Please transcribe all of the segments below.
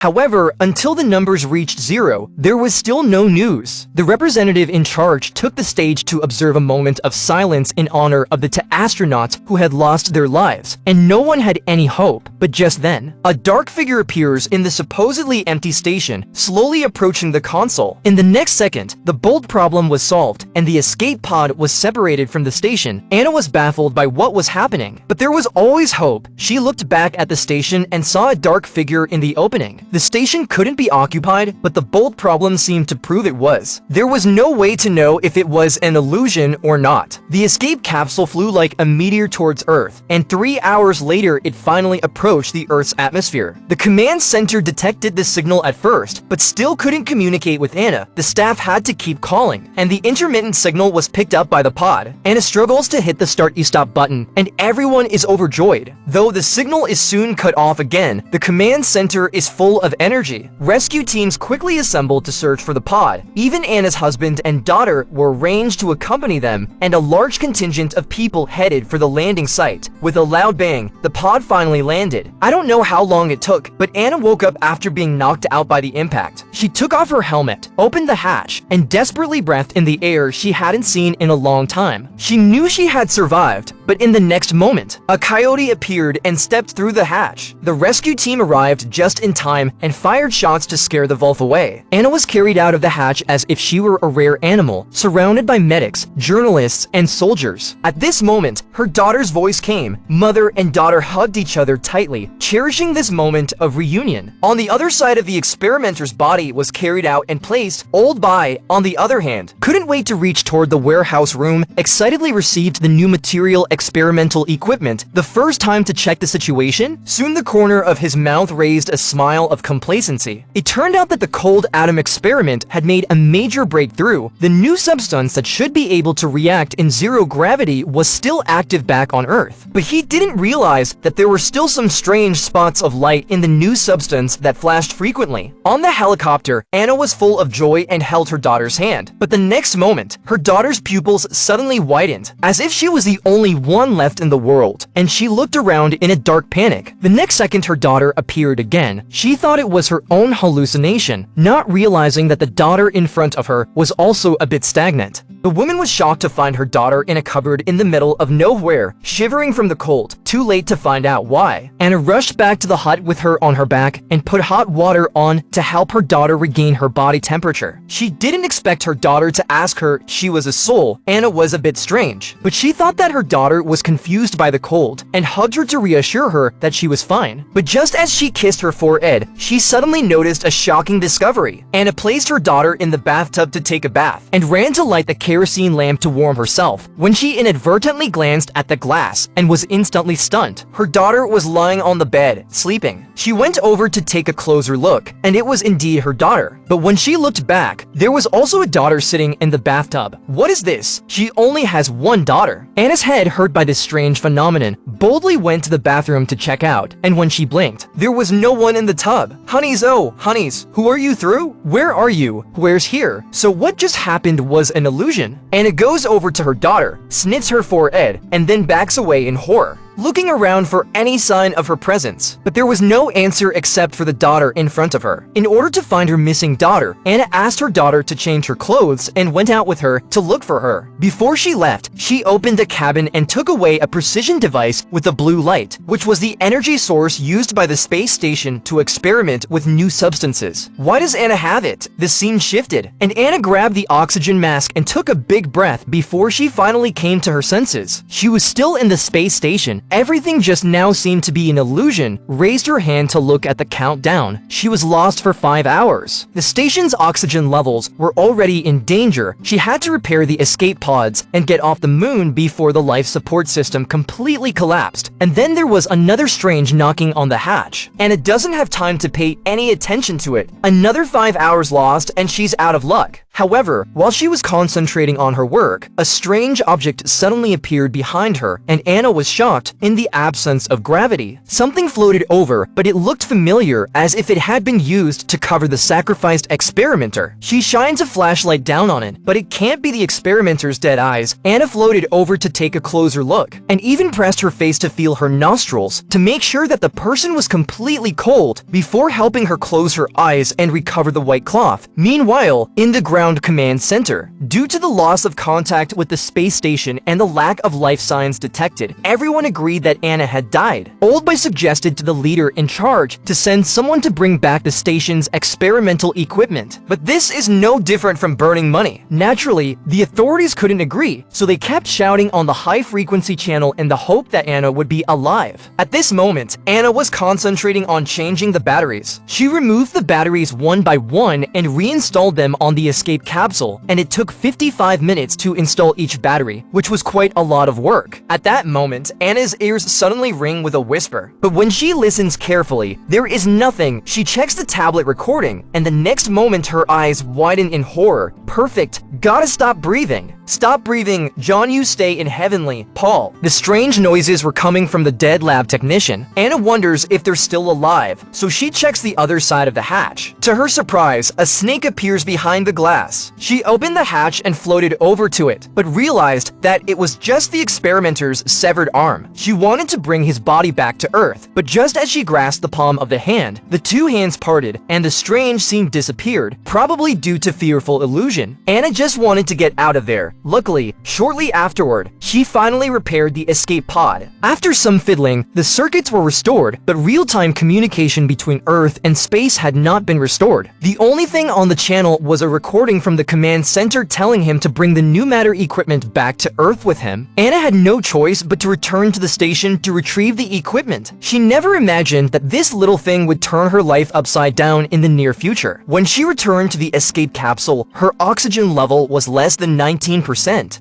However, until the numbers reached 0, there was still no news. The representative in charge took the stage to observe a moment of silence in honor of the two astronauts who had lost their lives, and no one had any hope. But just then, a dark figure appears in the supposedly empty station, slowly approaching the console. In the next second, the bolt problem was solved, and the escape pod was separated from the station. Anna was baffled by what was happening, but there was always hope. She looked back at the station and saw a dark figure in the opening. The station couldn't be occupied, but the bolt problem seemed to prove it was. There was no way to know if it was an illusion or not. The escape capsule flew like a meteor towards Earth, and 3 hours later it finally approached the Earth's atmosphere. The command center detected the signal at first, but still couldn't communicate with Anna. The staff had to keep calling, and the intermittent signal was picked up by the pod. Anna struggles to hit the start-you-stop button, and everyone is overjoyed. Though the signal is soon cut off again, the command center is full of energy. Rescue teams quickly assembled to search for the pod. Even Anna's husband and daughter were arranged to accompany them, and a large contingent of people headed for the landing site. With a loud bang, the pod finally landed. I don't know how long it took, but Anna woke up after being knocked out by the impact. She took off her helmet, opened the hatch, and desperately breathed in the air she hadn't seen in a long time. She knew she had survived, but in the next moment, a coyote appeared and stepped through the hatch. The rescue team arrived just in time and fired shots to scare the wolf away. Anna was carried out of the hatch as if she were a rare animal, surrounded by medics, journalists, and soldiers. At this moment, her daughter's voice came. Mother and daughter hugged each other tightly, cherishing this moment of reunion. On the other side of the experimenter's body was carried out and placed. Old Bai, on the other hand, couldn't wait to reach toward the warehouse room, excitedly received the new material experimental equipment. The first time to check the situation, soon the corner of his mouth raised a smile of complacency. It turned out that the cold atom experiment had made a major breakthrough. The new substance that should be able to react in zero gravity was still active back on Earth. But he didn't realize that there were still some strange spots of light in the new substance that flashed frequently. On the helicopter, Anna was full of joy and held her daughter's hand. But the next moment, her daughter's pupils suddenly widened, as if she was the only one left in the world, and she looked around in a dark panic. The next second, her daughter appeared again. She thought it was her own hallucination, not realizing that the daughter in front of her was also a bit stagnant. The woman was shocked to find her daughter in a cupboard in the middle of nowhere, shivering from the cold. Too late to find out why. Anna rushed back to the hut with her on her back and put hot water on to help her daughter regain her body temperature. She didn't expect her daughter to ask her she was a soul. Anna was a bit strange, but she thought that her daughter was confused by the cold and hugged her to reassure her that she was fine. But just as she kissed her forehead, she suddenly noticed a shocking discovery. Anna placed her daughter in the bathtub to take a bath and ran to light the kerosene lamp to warm herself when she inadvertently glanced at the glass and was instantly stunned. Her daughter was lying on the bed, sleeping. She went over to take a closer look, and it was indeed her daughter. But when she looked back, there was also a daughter sitting in the bathtub. What is this? She only has one daughter. Anna's head, hurt by this strange phenomenon, boldly went to the bathroom to check out, and when she blinked, there was no one in the tub. Honeys, oh, honeys, who are you through? Where are you? Where's here? So what just happened was an illusion? Anna goes over to her daughter, sniffs her forehead, and then backs away in horror, looking around for any sign of her presence. But there was no answer except for the daughter in front of her. In order to find her missing daughter, Anna asked her daughter to change her clothes and went out with her to look for her. Before she left, she opened a cabin and took away a precision device with a blue light, which was the energy source used by the space station to experiment with new substances. Why does Anna have it? The scene shifted, and Anna grabbed the oxygen mask and took a big breath before she finally came to her senses. She was still in the space station. Everything just now seemed to be an illusion. Raised her hand to look at the countdown. She was lost for 5 hours. The station's oxygen levels were already in danger. She had to repair the escape pods and get off the moon before the life support system completely collapsed. And then there was another strange knocking on the hatch. Anna doesn't have time to pay any attention to it. Another 5 hours lost and she's out of luck. However, while she was concentrating on her work, a strange object suddenly appeared behind her, and Anna was shocked. In the absence of gravity, something floated over, but it looked familiar, as if it had been used to cover the sacrificed experimenter. She shines a flashlight down on it, but it can't be the experimenter's dead eyes. Anna floated over to take a closer look, and even pressed her face to feel her nostrils to make sure that the person was completely cold before helping her close her eyes and recover the white cloth. Meanwhile, in the ground command center, due to the loss of contact with the space station and the lack of life signs detected, everyone agreed that Anna had died. Oldboy suggested to the leader in charge to send someone to bring back the station's experimental equipment. But this is no different from burning money. Naturally, the authorities couldn't agree, so they kept shouting on the high-frequency channel in the hope that Anna would be alive. At this moment, Anna was concentrating on changing the batteries. She removed the batteries one by one and reinstalled them on the escape capsule, and it took 55 minutes to install each battery, which was quite a lot of work. At that moment, Anna's ears suddenly ring with a whisper. But when she listens carefully, there is nothing. She checks the tablet recording, and the next moment her eyes widen in horror. Perfect. Gotta stop breathing. Stop breathing. John, you stay in heavenly. Paul. The strange noises were coming from the dead lab technician. Anna wonders if they're still alive, so she checks the other side of the hatch. To her surprise, a snake appears behind the glass. She opened the hatch and floated over to it, but realized that it was just the experimenter's severed arm. She wanted to bring his body back to Earth, but just as she grasped the palm of the hand, the two hands parted, and the strange scene disappeared, probably due to fearful illusion. Anna just wanted to get out of there. Luckily, shortly afterward, she finally repaired the escape pod. After some fiddling, the circuits were restored, but real-time communication between Earth and space had not been restored. The only thing on the channel was a recording from the command center telling him to bring the new matter equipment back to Earth with him. Anna had no choice but to return to the station to retrieve the equipment. She never imagined that this little thing would turn her life upside down in the near future. When she returned to the escape capsule, her oxygen level was less than 19%.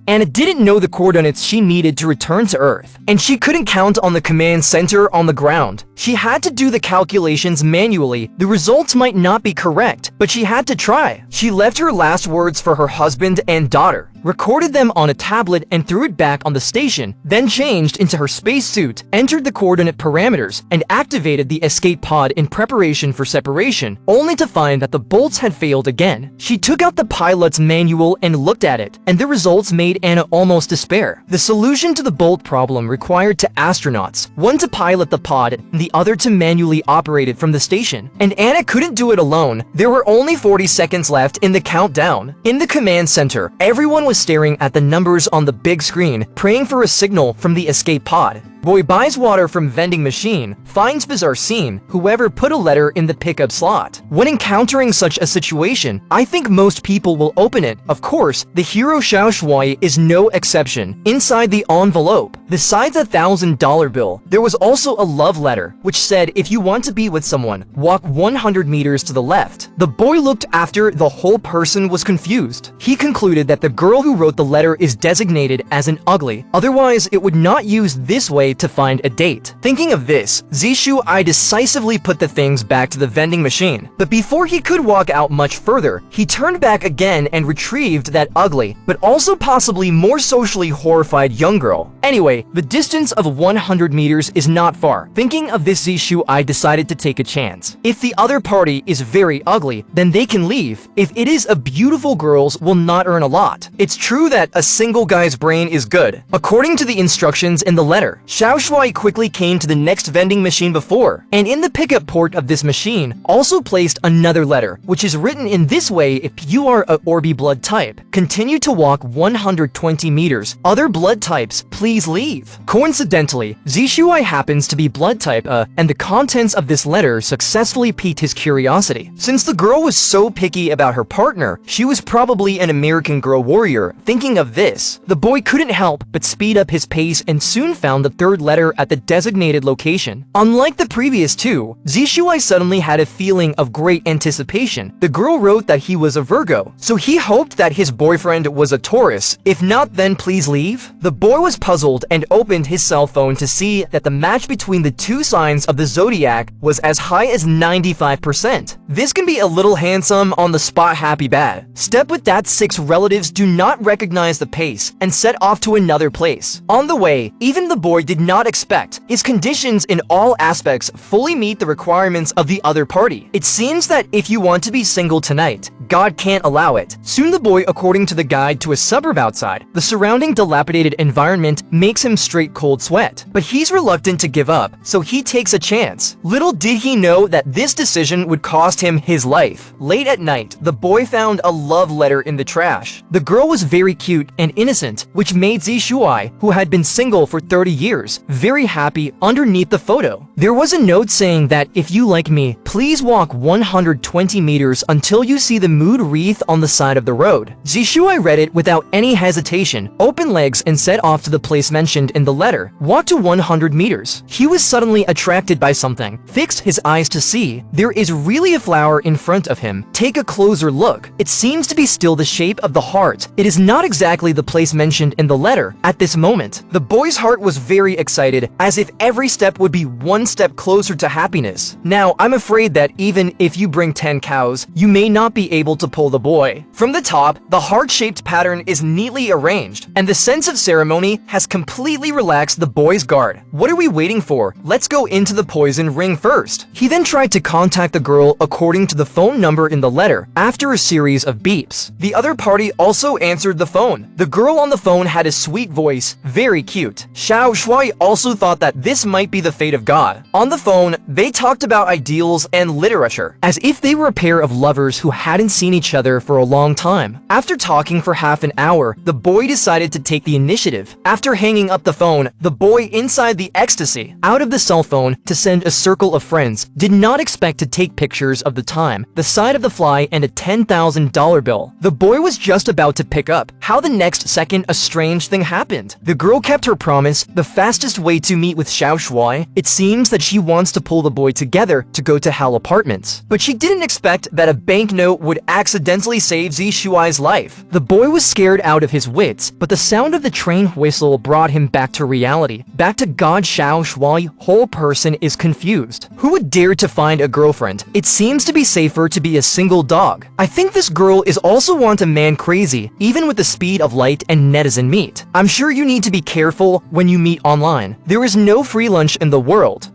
Anna didn't know the coordinates she needed to return to Earth, and she couldn't count on the command center on the ground. She had to do the calculations manually. The results might not be correct, but she had to try. She left her last words for her husband and daughter, recorded them on a tablet and threw it back on the station, then changed into her spacesuit, entered the coordinate parameters, and activated the escape pod in preparation for separation, only to find that the bolts had failed again. She took out the pilot's manual and looked at it, and the results made Anna almost despair. The solution to the bolt problem required two astronauts, one to pilot the pod and the other to manually operate it from the station. And Anna couldn't do it alone. There were only 40 seconds left in the countdown. In the command center, everyone was staring at the numbers on the big screen, praying for a signal from the escape pod. Boy buys water from vending machine, finds bizarre scene, whoever put a letter in the pickup slot. When encountering such a situation, I think most people will open it. Of course, the hero Xiao Shuai is no exception. Inside the envelope, besides a $1,000 bill, there was also a love letter, which said if you want to be with someone, walk 100 meters to the left. The boy looked after the whole person was confused. He concluded that the girl who wrote the letter is designated as an ugly, otherwise it would not use this way to find a date. Thinking of this, Zishu decisively put the things back to the vending machine. But before he could walk out much further, he turned back again and retrieved that ugly, but also possibly more socially horrified young girl. Anyway, the distance of 100 meters is not far. Thinking of this, Zishu decided to take a chance. If the other party is very ugly, then they can leave. If it is a beautiful girls will not earn a lot. It's true that a single guy's brain is good. According to the instructions in the letter, Xiao Shuai quickly came to the next vending machine before, and in the pickup port of this machine, also placed another letter, which is written in this way: if you are a Orbi blood type, continue to walk 120 meters. Other blood types, please leave. Coincidentally, Zishuai happens to be blood type and the contents of this letter successfully piqued his curiosity. Since the girl was so picky about her partner, she was probably an American girl warrior. Thinking of this, the boy couldn't help but speed up his pace and soon found the third third letter at the designated location. Unlike the previous two, Zishuai suddenly had a feeling of great anticipation. The girl wrote that he was a Virgo, so he hoped that his boyfriend was a Taurus. If not, then please leave. The boy was puzzled and opened his cell phone to see that the match between the two signs of the zodiac was as high as 95%. This can be a little handsome on the spot happy bad. Step with that 6 relatives do not recognize the pace and set off to another place. On the way, even the boy did not expect his conditions in all aspects fully meet the requirements of the other party. It seems that if you want to be single tonight, God can't allow it. Soon the boy, according to the guide to a suburb outside, the surrounding dilapidated environment makes him straight cold sweat. But he's reluctant to give up, so he takes a chance. Little did he know that this decision would cost him his life. Late at night, the boy found a love letter in the trash. The girl was very cute and innocent, which made Zishuai, who had been single for 30 years, very happy underneath the photo. There was a note saying that if you like me, please walk 120 meters until you see the mood wreath on the side of the road. Zishuai read it without any hesitation, opened legs and set off to the place mentioned in the letter. Walked to 100 meters. He was suddenly attracted by something, fixed his eyes to see. There is really a flower in front of him. Take a closer look. It seems to be still the shape of the heart. It is not exactly the place mentioned in the letter. At this moment, the boy's heart was very excited, as if every step would be one step closer to happiness. Now, I'm afraid that even if you bring 10 cows, you may not be able to pull the boy. From the top, the heart-shaped pattern is neatly arranged, and the sense of ceremony has completely relaxed the boy's guard. What are we waiting for? Let's go into the poison ring first. He then tried to contact the girl according to the phone number in the letter. After a series of beeps, the other party also answered the phone. The girl on the phone had a sweet voice, very cute. Xiao Shuai also thought that this might be the fate of God. On the phone, they talked about ideals and literature, as if they were a pair of lovers who hadn't seen each other for a long time. After talking for half an hour, the boy decided to take the initiative. After hanging up the phone, the boy inside the ecstasy, out of the cell phone to send a circle of friends, did not expect to take pictures of the time, the side of the fly, and a $10,000 bill. The boy was just about to pick up. How the next second a strange thing happened. The girl kept her promise, the fastest way to meet with Xiao Shuai. It seems that she wants to pull the boy together to go to Hal Apartments. But she didn't expect that a banknote would accidentally save Zishuai's life. The boy was scared out of his wits, but the sound of the train whistle brought him back to reality. Back to God. Xiao Shuai, whole person is confused. Who would dare to find a girlfriend? It seems to be safer to be a single dog. I think this girl is also want a man crazy, even with the speed of light and netizen meet. I'm sure you need to be careful when you meet online. There is no free lunch in the world.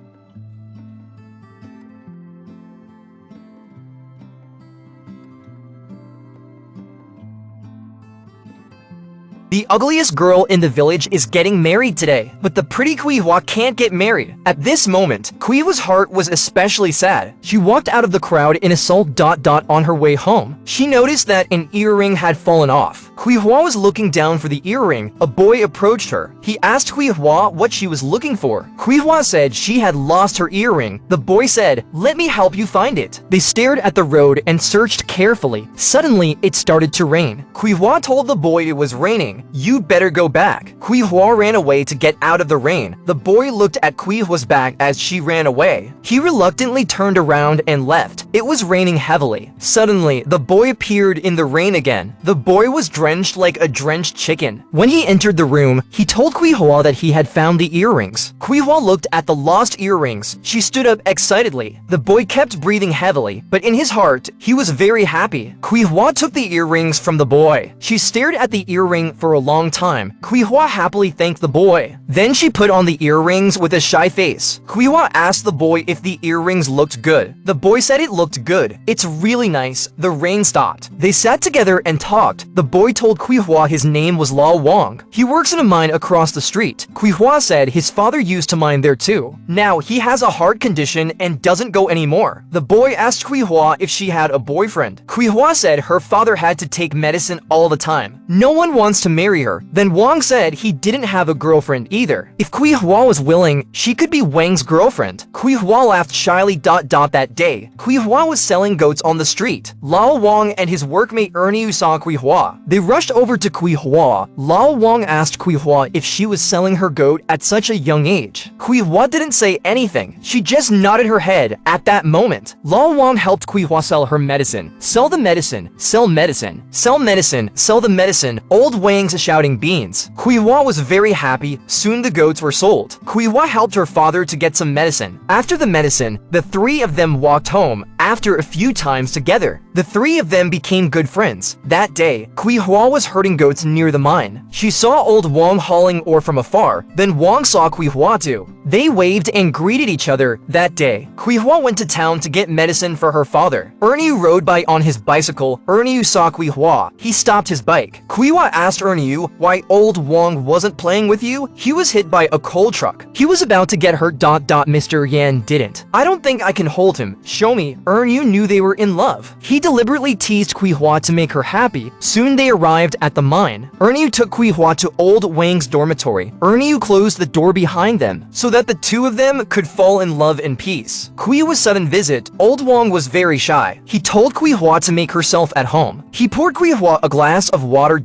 The ugliest girl in the village is getting married today, but the pretty Cui can't get married. At this moment, Cui's heart was especially sad. She walked out of the crowd in a salt on her way home. She noticed that an earring had fallen off. Cui was looking down for the earring. A boy approached her. He asked Cui what she was looking for. Cui said she had lost her earring. The boy said, "Let me help you find it." They stared at the road and searched carefully. Suddenly, it started to rain. Cui told the boy it was raining. "You'd better go back." Cui ran away to get out of the rain. The boy looked at Cui's back as she ran away. He reluctantly turned around and left. It was raining heavily. Suddenly, the boy appeared in the rain again. The boy was drenched like a drenched chicken. When he entered the room, he told Cui that he had found the earrings. Cui looked at the lost earrings. She stood up excitedly. The boy kept breathing heavily, but in his heart, he was very happy. Cui took the earrings from the boy. She stared at the earring for a long time. Cui happily thanked the boy. Then she put on the earrings with a shy face. Cui asked the boy if the earrings looked good. The boy said it looked good. "It's really nice." The rain stopped. They sat together and talked. The boy told Cui his name was Wong. He works in a mine across the street. Cui said his father used to mine there too. Now he has a heart condition and doesn't go anymore. The boy asked Cui if she had a boyfriend. Cui said her father had to take medicine all the time. No one wants to marry marry her. Then Wong said he didn't have a girlfriend either. If Cui Hua was willing, she could be Wang's girlfriend. Cui Hua laughed shyly. That day, Cui Hua was selling goats on the street. Lao Wong and his workmate Ernie saw Cui Hua. They rushed over to Cui Hua. Lao Wong asked Cui Hua if she was selling her goat at such a young age. Cui Hua didn't say anything. She just nodded her head. At that moment, Lao Wong helped Cui Hua sell her medicine. Sell the medicine, sell medicine, sell medicine, sell the medicine. Old Wangs shouting beans. Cui Hua was very happy. Soon the goats were sold. Cui Hua helped her father to get some medicine. After the medicine, the three of them walked home. After a few times together, the three of them became good friends. That day, Cui Hua was herding goats near the mine. She saw old Wong hauling ore from afar. Then Wong saw Cui Hua too. They waved and greeted each other. That day, Cui Hua went to town to get medicine for her father. Ernie rode by on his bicycle. Ernie saw Cui Hua. He stopped his bike. Cui Hua asked Ernie why old Wong wasn't playing with you. He was hit by a coal truck. He was about to get hurt. Mr. Yan didn't. I don't think I can hold him. Show me. Ernie knew they were in love. He deliberately teased Cui Hua to make her happy. Soon they arrived at the mine. Ernie took Cui Hua to old Wang's dormitory. Ernie closed the door behind them so that the two of them could fall in love in peace. Cui was sudden visit. Old Wong was very shy. He told Cui Hua to make herself at home. He poured Cui Hua a glass of water.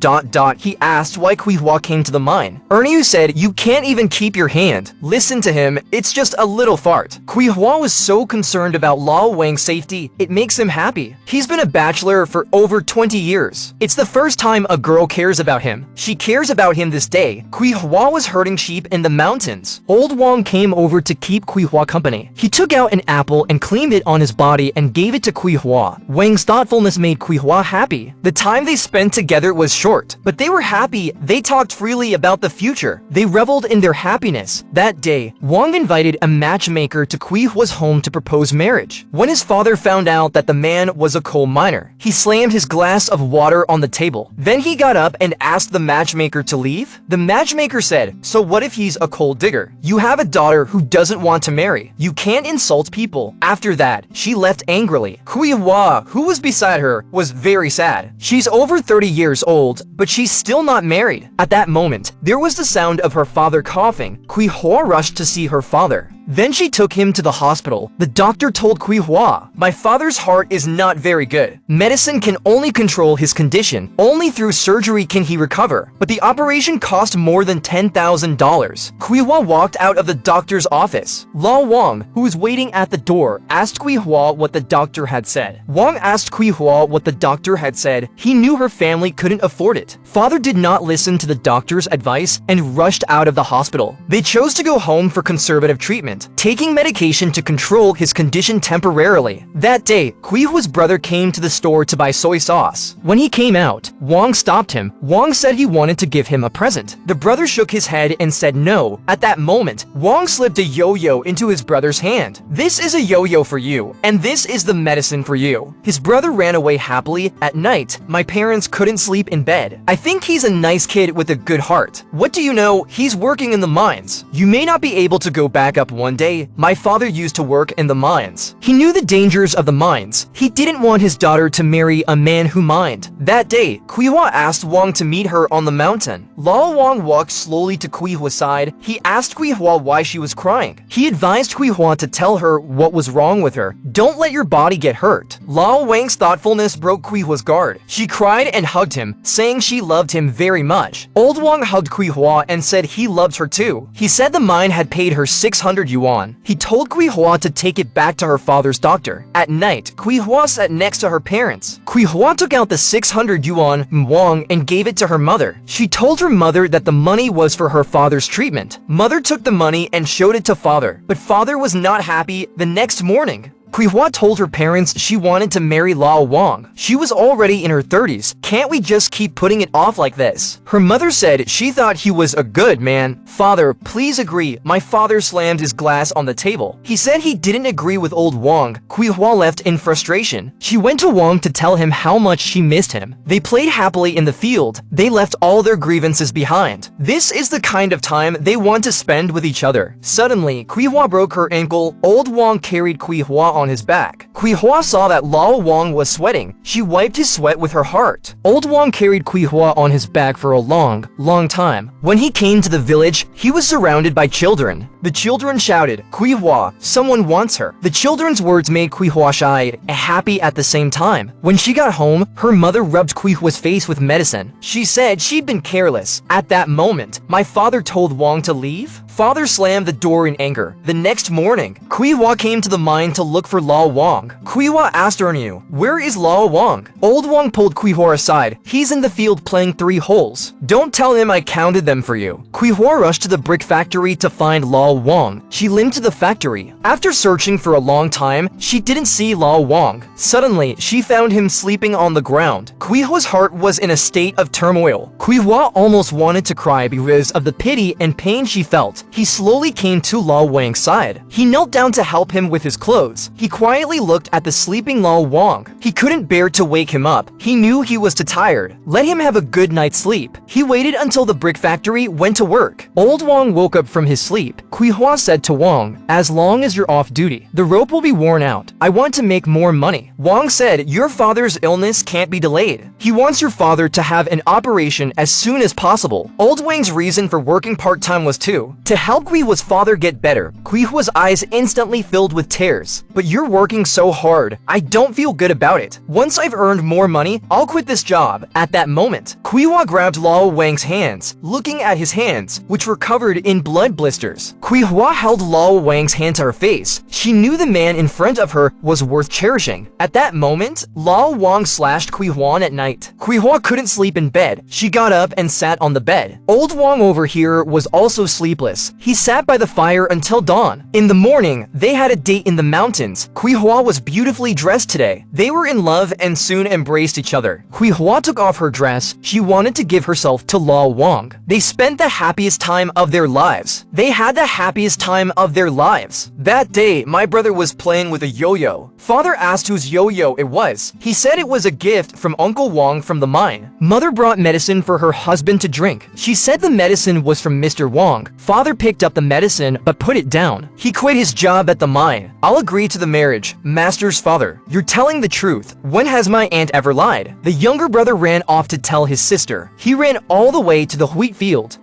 He asked why Cui Hua came to the mine. Ernie said, "You can't even keep your hand." Listen to him. It's just a little fart. Cui Hua was so concerned about Lao Wang's safety, it makes him happy. He's been a bachelor for over 20 years. It's the first time a girl cares about him. She cares about him this day. Cui Hua was herding sheep in the mountains. Old Wong came over to keep Cui Hua company. He took out an apple and cleaned it on his body and gave it to Cui Hua. Wang's thoughtfulness made Cui Hua happy. The time they spent together was short, but they were happy. They talked freely about the future. They reveled in their happiness. That day, Wong invited a matchmaker to Cui Hua's home to propose marriage. When his father found out that the man was a coal miner, he slammed his glass of water on the table. Then he got up and asked the matchmaker to leave. The matchmaker said, "So what if he's a coal digger? You have a daughter who doesn't want to marry. You can't insult people." After that, she left angrily. Cui Hua, who was beside her, was very sad. She's over 30 years old, but she's still not married. At that moment, there was the sound of her father coughing. Cui Hua rushed to see her father. Then she took him to the hospital. The doctor told Cui Hua, "My father's heart is not very good. Medicine can only control his condition. Only through surgery can he recover. But the operation cost more than $10,000. Cui Hua walked out of the doctor's office. Lao Wong, who was waiting at the door, asked Cui Hua what the doctor had said. Wong asked Cui Hua what the doctor had said. He knew her family couldn't afford it. Father did not listen to the doctor's advice and rushed out of the hospital. They chose to go home for conservative treatment, taking medication to control his condition temporarily. That day, Cui Hua's brother came to the store to buy soy sauce. When he came out, Wong stopped him. Wong said he wanted to give him a present. The brother shook his head and said no. At that moment, Wong slipped a yo-yo into his brother's hand. "This is a yo-yo for you, and this is the medicine for you." His brother ran away happily. At night, my parents couldn't sleep in bed. I think he's a nice kid with a good heart. What do you know? He's working in the mines. You may not be able to go back up one day. My father used to work in the mines. He knew the dangers of the mines. He didn't want his daughter to marry a man who mined. That day, Cui Hua asked Wong to meet her on the mountain. Lao Wong walked slowly to Cui Hua's side. He asked Cui Hua why she was crying. He advised Cui Hua to tell her what was wrong with her. Don't let your body get hurt. Lao Wang's thoughtfulness broke Cui Hua's guard. She cried and hugged him, saying she loved him very much. Old Wong hugged Cui Hua and said he loved her too. He said the mine had paid her 600 yuan. He told Cui Hua to take it back to her father's doctor. At night, Cui Hua sat next to her parents. Cui Hua took out the 600 yuan from Wong and gave it to her mother. She told her mother that the money was for her father's treatment. Mother took the money and showed it to father, but father was not happy. The next morning, Cui Hua told her parents she wanted to marry Lao Wong. She was already in her 30s. Can't we just keep putting it off like this? Her mother said she thought he was a good man. Father, please agree. My father slammed his glass on the table. He said he didn't agree with old Wong. Cui Hua left in frustration. She went to Wong to tell him how much she missed him. They played happily in the field. They left all their grievances behind. This is the kind of time they want to spend with each other. Suddenly, Cui Hua broke her ankle. Old Wong carried Cui Hua on his back. Cui Happy saw that Lao Wong was sweating. She wiped his sweat with her heart. Old Wong carried Cui Happy on his back for a long time. When he came to the village, he was surrounded by children. The children shouted, "Cui Happy, someone wants her." The children's words made Cui Happy shy and happy at the same time. When she got home, her mother rubbed Cui Happy's face with medicine. She said she'd been careless. At that moment, my father told Wong to leave. Father slammed the door in anger. The next morning, Cui Happy came to the mine to look for Lao Wong. Cui Happy asked Ernie, "Where is Lao Wong?" Old Wong pulled Cui Happy aside. "He's in the field playing 3 holes. Don't tell him I counted them for you." Cui Happy rushed to the brick factory to find Lao Wong. She limped to the factory. After searching for a long time, she didn't see Lao Wong. Suddenly, she found him sleeping on the ground. Cui Happy's heart was in a state of turmoil. Cui Happy almost wanted to cry because of the pity and pain she felt. He slowly came to Lao Wang's side. He knelt down to help him with his clothes. He quietly looked at the sleeping Lao Wong. He couldn't bear to wake him up. He knew he was too tired. Let him have a good night's sleep. He waited until the brick factory went to work. Old Wong woke up from his sleep. Cui Happy said to Wong, "As long as you're off duty, the rope will be worn out. I want to make more money." Wong said, "Your father's illness can't be delayed. He wants your father to have an operation as soon as possible." Old Wang's reason for working part-time was to help Cui Happy's father get better. Cui Happy's eyes instantly filled with tears. "But you're working so hard. I don't feel good about it. Once I've earned more money, I'll quit this job." At that moment, Cui Happy grabbed Lao Wang's hands. Looking at his hands, which were covered in blood blisters, Cui Happy held Lao Wang's hand to her face. She knew the man in front of her was worth cherishing. At that moment, Lao Wang slashed Cui Happy at night. Cui Happy couldn't sleep in bed. She got up and sat on the bed. Old Wong over here was also sleepless. He sat by the fire until dawn. In the morning, they had a date in the mountains. Cui Happy was beautifully dressed today. They were in love and soon embraced each other. Cui Happy took off her dress. She wanted to give herself to Lao Wang. They spent the happiest time of their lives. They had the happiest time of their lives. That day, my brother was playing with a yo-yo. Father asked whose yo-yo it was. He said it was a gift from Uncle Wong from the mine. Mother brought medicine for her husband to drink. She said the medicine was from Mr. Wong. Father picked up the medicine but put it down. He quit his job at the mine. "I'll agree to the marriage, Master's father. You're telling the truth. When has my aunt ever lied?" The younger brother ran off to tell his sister. He ran all the way to the wheat field.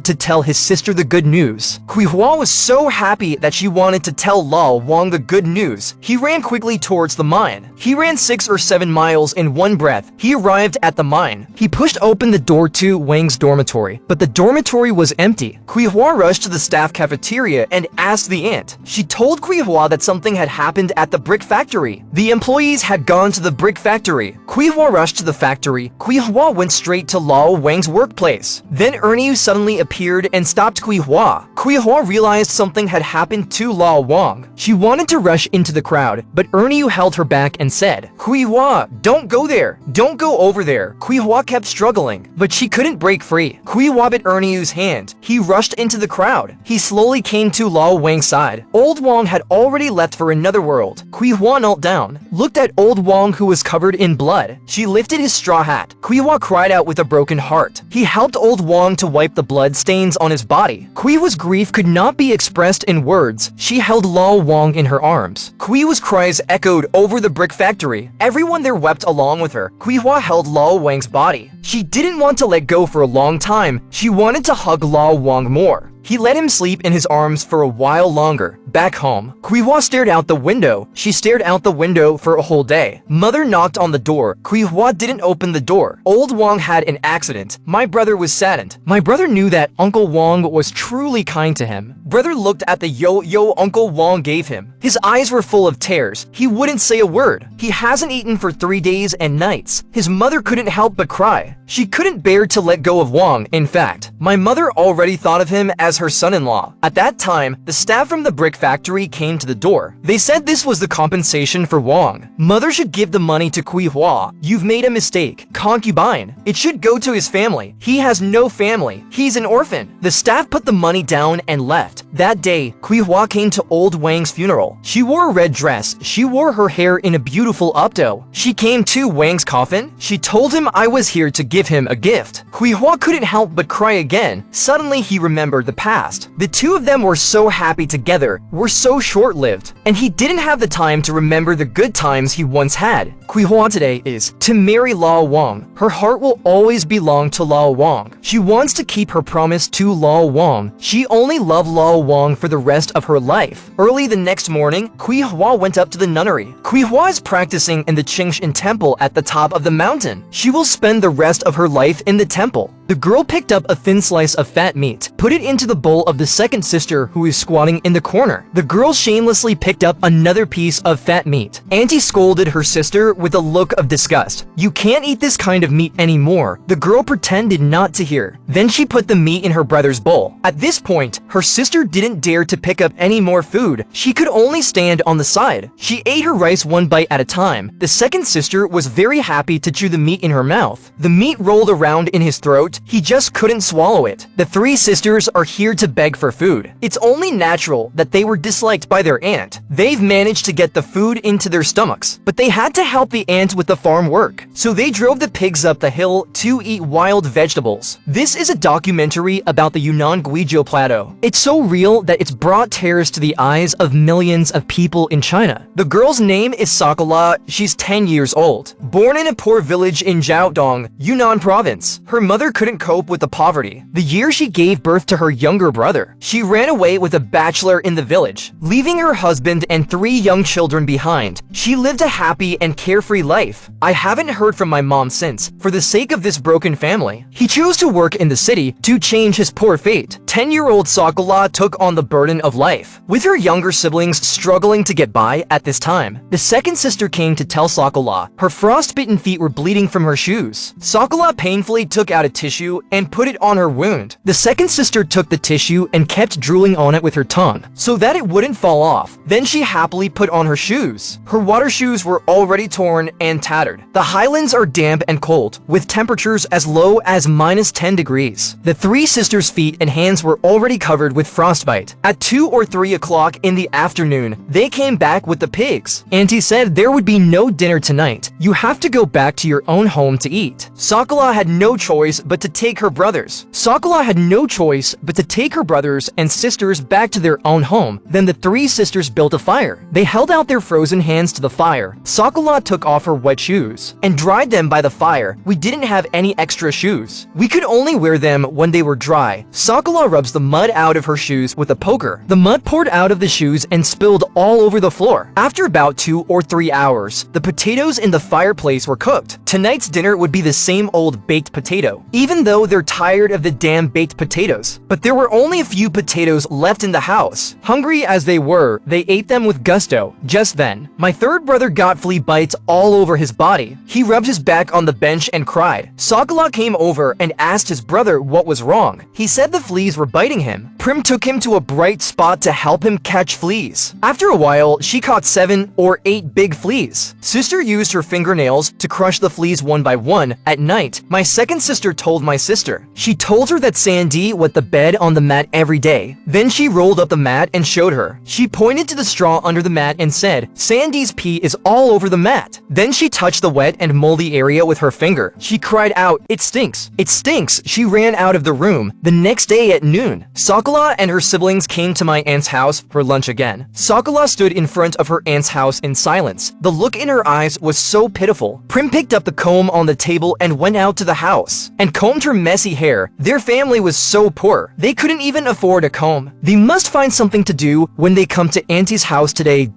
To tell his sister the good news. Cui Happy was so happy that she wanted to tell Lao Wang the good news. He ran quickly towards the mine. He ran 6 or 7 miles in one breath. He arrived at the mine. He pushed open the door to Wang's dormitory, but the dormitory was empty. Cui Happy rushed to the staff cafeteria and asked the aunt. She told Cui Happy that something had happened at the brick factory. The employees had gone to the brick factory. Cui Happy rushed to the factory. Cui Happy went straight to Lao Wang's workplace. Then Ernie suddenly appeared and stopped Cui Happy. Cui Happy realized something had happened to Lao Wang. She wanted to rush into the crowd, but Ernie held her back and said, "Cui Happy, don't go there. Don't go over there." Cui Happy kept struggling, but she couldn't break free. Cui Happy bit Ernie's hand. He rushed into the crowd. He slowly came to Lao Wang's side. Old Wong had already left for another world. Cui Happy knelt down, looked at Old Wong who was covered in blood. She lifted his straw hat. Cui Happy cried out with a broken heart. He helped Old Wong to wipe the blood stains on his body. Cui Happy's grief could not be expressed in words. She held Lao Wang in her arms. Cui Happy's cries echoed over the brick factory. Everyone there wept along with her. Cui Happy held Lao Wang's body. She didn't want to let go for a long time. She wanted to hug Lao Wang more. He let him sleep in his arms for a while longer. Back home, Cui Happy stared out the window. She stared out the window for a whole day. Mother knocked on the door. Cui Happy didn't open the door. Old Wong had an accident. My brother was saddened. My brother knew that Uncle Wong was truly kind to him. Brother looked at the yo-yo Uncle Wong gave him. His eyes were full of tears. He wouldn't say a word. He hasn't eaten for 3 days and nights. His mother couldn't help but cry. She couldn't bear to let go of Wong. In fact, my mother already thought of him as her son-in-law. At that time, the staff from the brick factory came to the door. They said this was the compensation for Wong. Mother should give the money to Cui Happy. You've made a mistake. Concubine. It should go to his family. He has no family. He's an orphan. The staff put the money down and left. That day, Cui Happy came to Old Wang's funeral. She wore a red dress. She wore her hair in a beautiful updo. She came to Wang's coffin. She told him, "I was here to give him a gift. Cui Happy couldn't help but cry again. Suddenly he remembered the past. The two of them were so happy together, were so short-lived, and he didn't have the time to remember the good times he once had. Cui Happy today is to marry Lao Wong. Her heart will always belong to Lao Wong. She wants to keep her promise to Lao Wong. She only loved Lao Wong for the rest of her life. Early the next morning, Cui Happy went up to the nunnery. Cui Happy is practicing in the Qingshan temple at the top of the mountain. She will spend the rest of her life in the temple. The girl picked up a thin slice of fat meat, put it into the bowl of the second sister who is squatting in the corner. The girl shamelessly picked up another piece of fat meat. Auntie scolded her sister with a look of disgust. "You can't eat this kind of meat anymore." The girl pretended not to hear. Then she put the meat in her brother's bowl. At this point, her sister didn't dare to pick up any more food. She could only stand on the side. She ate her rice one bite at a time. The second sister was very happy to chew the meat in her mouth. The meat rolled around in his throat. He just couldn't swallow it. The three sisters are here to beg for food. It's only natural that they were disliked by their aunt. They've managed to get the food into their stomachs, but they had to help the aunt with the farm work. So they drove the pigs up the hill to eat wild vegetables. This is a documentary about the Yunnan Guizhou Plateau. It's so real that it's brought tears to the eyes of millions of people in China. The girl's name is Sakala. She's 10 years old. Born in a poor village in Jiaodong, Yunnan province. Her mother couldn't cope with the poverty. The year she gave birth to her younger brother, she ran away with a bachelor in the village, leaving her husband and 3 young children behind. She lived a happy and carefree life. I haven't heard from my mom since, for the sake of this broken family. He chose to work in the city to change his poor fate. 10-year-old Sakala took on the burden of life, with her younger siblings struggling to get by at this time. The second sister came to tell Sakala her frostbitten feet were bleeding from her shoes. Sakala painfully took out a tissue and put it on her wound. The second sister took the tissue and kept drooling on it with her tongue so that it wouldn't fall off. Then she happily put on her shoes. Her water shoes were already torn and tattered. The highlands are damp and cold, with temperatures as low as -10 degrees. The three sisters' feet and hands were already covered with frostbite. At 2 or 3 o'clock in the afternoon, they came back with the pigs. Auntie said there would be no dinner tonight. You have to go back to your own home to eat. Sakala had no choice but to take her brothers. Sakala had no choice but to take her brothers and sisters back to their own home. Then the three sisters built a fire. They held out their frozen hands to the fire. Sakala took off her wet shoes and dried them by the fire. We didn't have any extra shoes. We could only wear them when they were dry. Sakala rubs the mud out of her shoes with a poker. The mud poured out of the shoes and spilled all over the floor. After about 2 or 3 hours, the potatoes in the fireplace were cooked. Tonight's dinner would be the same old baked potato, even though they're tired of the damn baked potatoes. But there were only a few potatoes left in the house. Hungry as they were, they ate them with gusto. Just then, my third brother got flea bites all over his body. He rubbed his back on the bench and cried. Sakala came over and asked his brother what was wrong. He said the fleas were biting him. Prim took him to a bright spot to help him catch fleas. After a while, she caught 7 or 8 big fleas. Sister used her fingernails to crush the fleas one by one. At night, my second sister told my sister. She told her that Sandy wet the bed on the mat every day. Then she rolled up the mat and showed her. She pointed to the straw under the mat and said, "Sandy's pee is all over the mat." Then she touched the wet and moldy area with her finger. She cried out, "It stinks! It stinks!" She ran out of the room. The next day at noon, Sakala and her siblings came to my aunt's house for lunch again. Sakala stood in front of her aunt's house in silence. The look in her eyes was so pitiful. Prim picked up the comb on the table and went out to the house and combed her messy hair. Their family was so poor, they couldn't even afford a comb. They must find something to do when they come to Auntie's house today.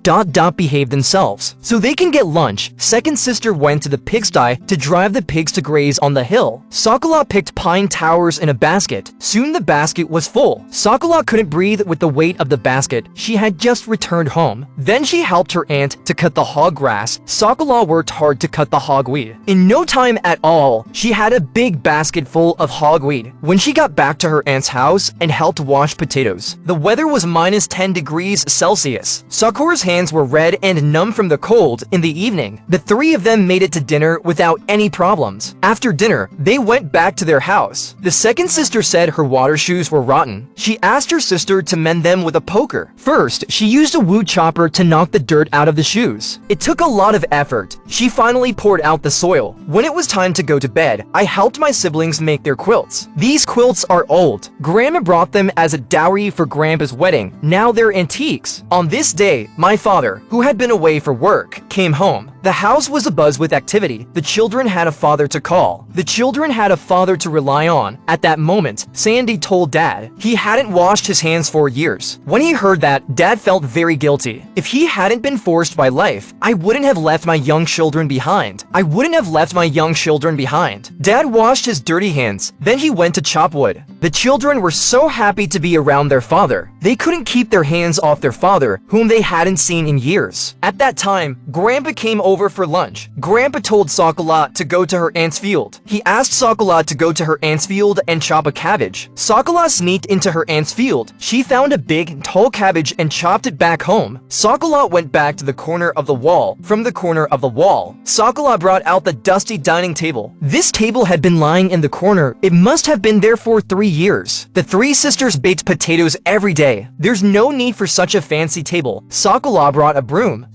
Behave themselves so they can get lunch. Second sister went to the pigsty to drive the pigs to graze on the hill. Sakala picked pine towers in a basket. Soon the basket was full. Sakala couldn't breathe with the weight of the basket. She had just returned home. Then she helped her aunt to cut the hog grass. Sakala worked hard to cut the hogweed. In no time at all, she had a big basket full of hogweed. When she got back to her aunt's house and helped wash potatoes, the weather was -10 degrees Celsius. Sakura's hands were red and numb from the cold. In the evening, the three of them made it to dinner without any problems. After dinner, they went back to their house. The second sister said her water shoes shoes were rotten. She asked her sister to mend them with a poker. First, she used a wood chopper to knock the dirt out of the shoes. It took a lot of effort. She finally poured out the soil. When it was time to go to bed, I helped my siblings make their quilts. These quilts are old. Grandma brought them as a dowry for Grandpa's wedding. Now they're antiques. On this day, my father, who had been away for work, came home. The house was abuzz with activity. The children had a father to call. The children had a father to rely on. At that moment, Sandy told Dad he hadn't washed his hands for years. When he heard that, Dad felt very guilty. If he hadn't been forced by life, I wouldn't have left my young children behind. Dad washed his dirty hands. Then he went to chop wood. The children were so happy to be around their father. They couldn't keep their hands off their father, whom they hadn't seen in years. At that time, Grandpa came over for lunch. Grandpa told Sokola to go to her aunt's field. He asked Sokola to go to her aunt's field and chop a cabbage. Sokola sneaked into her aunt's field. She found a big, tall cabbage and chopped it back home. Sokola went back to the corner of the wall. From the corner of the wall, Sokola brought out the dusty dining table. This table had been lying in the corner. It must have been there for 3 years. The three sisters baked potatoes every day. There's no need for such a fancy table. Sokola brought a broom.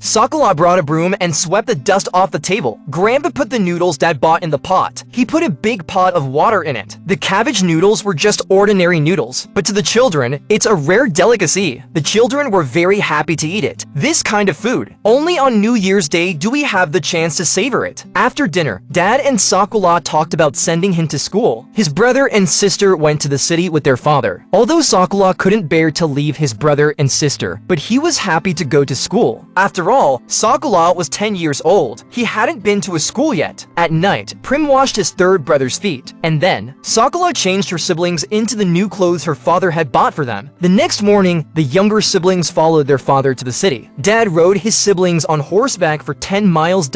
And swept the dust off the table. Grandpa put the noodles Dad bought in the pot. He put a big pot of water in it. The cabbage noodles were just ordinary noodles, but to the children, it's a rare delicacy. The children were very happy to eat it. This kind of food. Only on New Year's Day do we have the chance to savor it. After dinner, Dad and Sokola talked about sending him to school. His brother and sister went to the city with their father. Although Sokola couldn't bear to leave his brother and sister, but he was happy to go to school. After all, Sokola was 10 years old. He hadn't been to a school yet. At night, Prim washed his third brother's feet, and then Sokola changed her siblings into the new clothes her father had bought for them. The next morning, the younger siblings followed their father to the city. Dad rode his siblings on horseback for 10 miles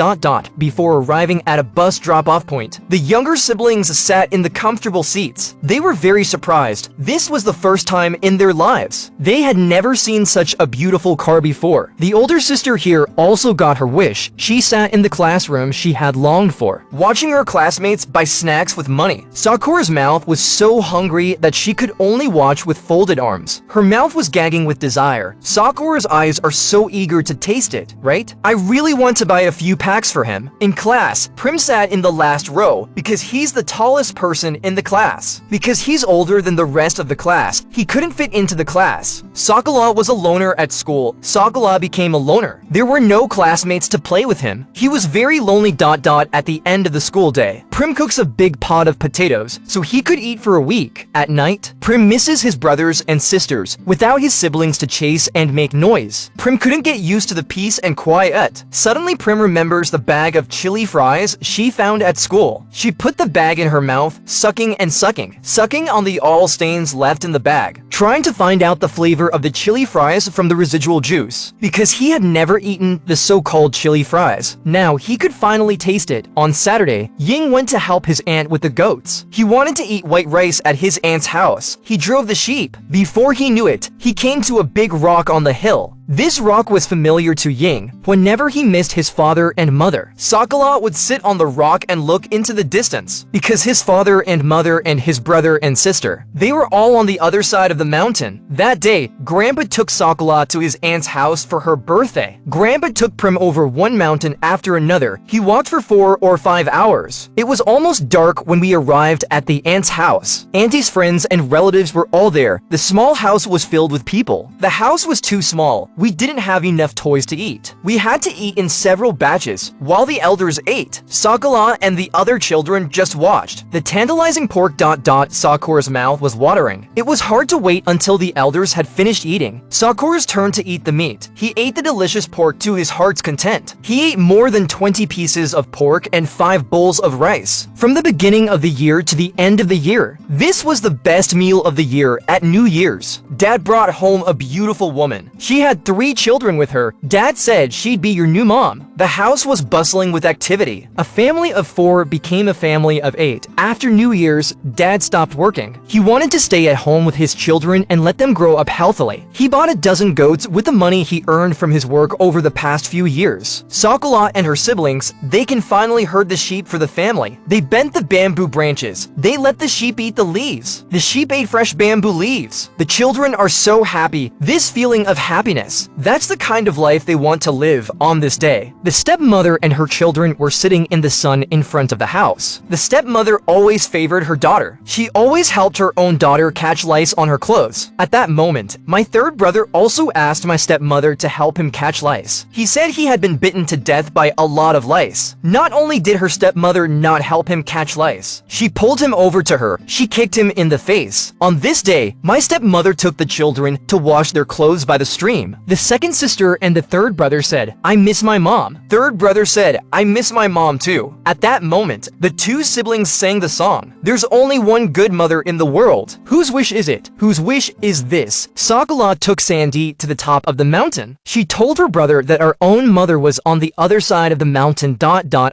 before arriving at a bus drop-off point. The younger siblings sat in the comfortable seats. They were very surprised. This was the first time in their lives. They had never seen such a beautiful car before. The older sister here also got her wish. She sat in the classroom she had longed for, watching her classmates buy snacks with money. Sakura's mouth was so hungry that she could only watch with folded arms. Her mouth was gagging with desire. Sakura's eyes are so eager to taste it, right? I really want to buy a few packs for him. In class, Prim sat in the last row because he's the tallest person in the class. Because he's older than the rest of the class, he couldn't fit into the class. Sokola was a loner at school. Sokola became a loner. There were no classmates to play with him. He was very lonely at the end of the school day. Prim cooks a big pot of potatoes so he could eat for a week. At night, Prim misses his brothers and sisters without his siblings to chase and make noise. Prim couldn't get used to the peace and quiet. Suddenly, Prim remembers the bag of chili fries she found at school. She put the bag in her mouth, sucking on the oil stains left in the bag, trying to find out the flavor of the chili fries from the residual juice. Because he had never eaten the so-called chili fries, now he could finally taste it. On Saturday, Ying went to help his aunt with the goats. He wanted to eat white rice at his aunt's house. He drove the sheep. Before he knew it, he came to a big rock on the hill. This rock was familiar to Ying whenever he missed his father and mother. Sokola would sit on the rock and look into the distance because his father and mother and his brother and sister, they were all on the other side of the mountain. That day, Grandpa took Sokola to his aunt's house for her birthday. Grandpa took Prim over one mountain after another. He walked for 4 or 5 hours. It was almost dark when we arrived at the aunt's house. Auntie's friends and relatives were all there. The small house was filled with people. The house was too small. We didn't have enough toys to eat. We had to eat in several batches. While the elders ate, Sokola and the other children just watched. The tantalizing pork Sakura's mouth was watering. It was hard to wait until the elders had finished eating. Sakura's turn to eat the meat. He ate the delicious pork to his heart's content. He ate more than 20 pieces of pork and 5 bowls of rice. From the beginning of the year to the end of the year, this was the best meal of the year at New Year's. Dad brought home a beautiful woman. She had 3 children with her. Dad said she'd be your new mom. The house was bustling with activity. A family of 4 became a family of 8. After New Year's, Dad stopped working. He wanted to stay at home with his children and let them grow up healthily. He bought a dozen goats with the money he earned from his work over the past few years. Sakala and her siblings, they can finally herd the sheep for the family. They bent the bamboo branches. They let the sheep eat the leaves. The sheep ate fresh bamboo leaves. The children are so happy. This feeling of happiness, that's the kind of life they want to live on this day. The stepmother and her children were sitting in the sun in front of the house. The stepmother always favored her daughter. She always helped her own daughter catch lice on her clothes. At that moment, my third brother also asked my stepmother to help him catch lice. He said he had been bitten to death by a lot of lice. Not only did her stepmother not help him catch lice, she pulled him over to her. She kicked him in the face. On this day, my stepmother took the children to wash their clothes by the stream. The second sister and the third brother said, "I miss my mom." Third brother said, "I miss my mom too." At that moment, the 2 siblings sang the song. There's only one good mother in the world. Whose wish is it? Whose wish is this? Sakala took Sandy to the top of the mountain. She told her brother that our own mother was on the other side of the mountain ...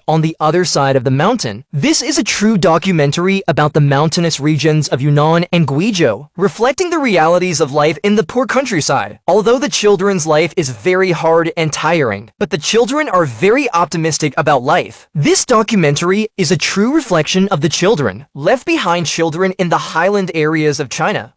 on the other side of the mountain. This is a true documentary about the mountainous regions of Yunnan and Guizhou, reflecting the realities of life in the poor countryside. Although the children's life is very hard and tiring, but the children are very optimistic about life. This documentary is a true reflection of the children, left behind children in the highland areas of China.